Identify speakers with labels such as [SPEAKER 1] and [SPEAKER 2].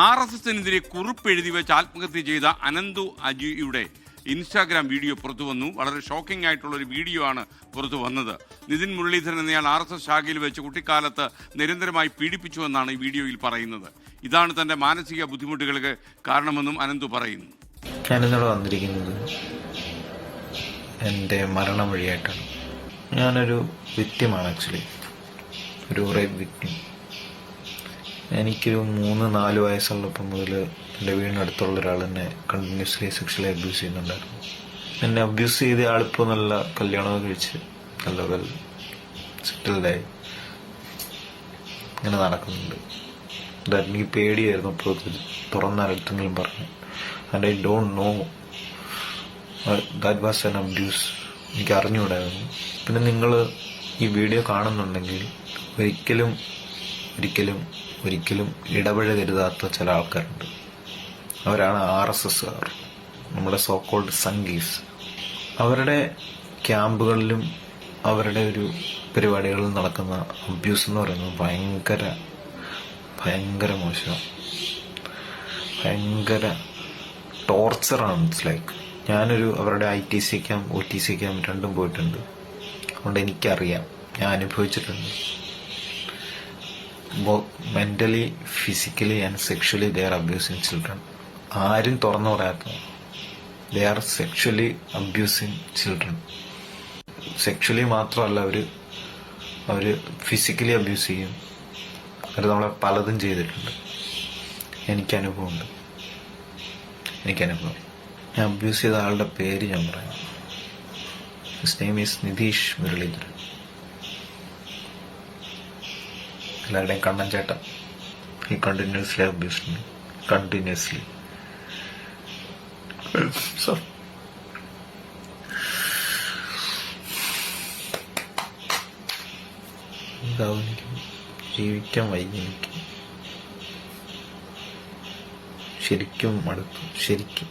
[SPEAKER 1] RSSനെതിരെ കുറിപ്പ് എഴുതി വെച്ച് ആത്മഹത്യ ചെയ്ത അനന്തു അജിയുടെ ഇൻസ്റ്റാഗ്രാം വീഡിയോ പുറത്തു വന്നു. വളരെ ഷോക്കിംഗ് ആയിട്ടുള്ള ഒരു വീഡിയോ ആണ് പുറത്തു വന്നത്. നിതിൻ മുരളീധരൻ എന്നയാൾ RSS ശാഖയിൽ വെച്ച് കുട്ടിക്കാലത്ത് നിരന്തരമായി പീഡിപ്പിച്ചുവെന്നാണ് ഈ വീഡിയോയിൽ പറയുന്നത്. ഇതാണ് തന്റെ മാനസിക ബുദ്ധിമുട്ടുകൾക്ക് കാരണമെന്നും അനന്തു പറയുന്നു.
[SPEAKER 2] ഞാനിന്നോട് വന്നിരിക്കുന്നത് എൻ്റെ മരണം വഴിയായിട്ടാണ്. ഞാനൊരു വിക്ടിമാണ്, ആക്ച്വലി ഒരു റേപ്പ് വിക്ടിം. എനിക്കൊരു 3-4 വയസ്സുള്ളപ്പം മുതൽ എൻ്റെ വീടിനടുത്തുള്ള ഒരാൾ എന്നെ കണ്ടിന്യൂസ്ലി സെക്ഷലി അബ്യൂസ് ചെയ്യുന്നുണ്ടായിരുന്നു. എന്നെ അബ്യൂസ് ചെയ്ത ആളിപ്പോൾ നല്ല കല്യാണമൊക്കെ കഴിച്ച് നല്ല വെൽ സെറ്റിൽഡായി ഇങ്ങനെ നടക്കുന്നുണ്ട്. എനിക്ക് പേടിയായിരുന്നു അപ്പോൾ തുറന്ന അടുത്തെങ്കിലും പറഞ്ഞു. And I don't know that was an abuse. എനിക്ക് അറിഞ്ഞുകൂടായിരുന്നു. പിന്നെ നിങ്ങൾ ഈ വീഡിയോ കാണുന്നുണ്ടെങ്കിൽ ഒരിക്കലും ഒരിക്കലും ഒരിക്കലും ഇടപഴകരുതാത്ത ചില ആൾക്കാരുണ്ട്. അവരാണ് RSSകാർ, നമ്മുടെ സോക്കോൾഡ് സംഘീസ്. അവരുടെ ക്യാമ്പുകളിലും അവരുടെ ഒരു പരിപാടികളിലും നടക്കുന്ന അബ്യൂസ് എന്ന് പറയുന്നത് ഭയങ്കര ഭയങ്കര മോശമാണ്, ഭയങ്കര ടോർച്ചറാണ്. ഇറ്റ്സ് ലൈക്ക് ഞാനൊരു അവരുടെ ITC ക്യാമ്പ് OTC ക്യാമ്പ് രണ്ടും പോയിട്ടുണ്ട്. അതുകൊണ്ട് എനിക്കറിയാം, ഞാൻ അനുഭവിച്ചിട്ടുണ്ട്. Mentally, physically and sexually they are abusing children. ആരും തുറന്നു പറയാത്ത they are sexually abusing children. Sexually മാത്രമല്ല, അവർ ഫിസിക്കലി അബ്യൂസ് ചെയ്യും. അവർ നമ്മളെ പലതും ചെയ്തിട്ടുണ്ട്. എനിക്കനുഭവമുണ്ട്. ഞാൻ അബ്യൂസ് ചെയ്ത ആളുടെ പേര് ഞാൻ പറയാം. His name is Nitish Muraleedharan. എല്ലാവരുടെയും കണ്ണൻ ചേട്ടൻ. He continuously abused me, continuously. എന്താവും, എനിക്ക് ജീവിക്കാൻ വയ്യ. എനിക്ക് ശരിക്കും മടുത്തു, ശരിക്കും.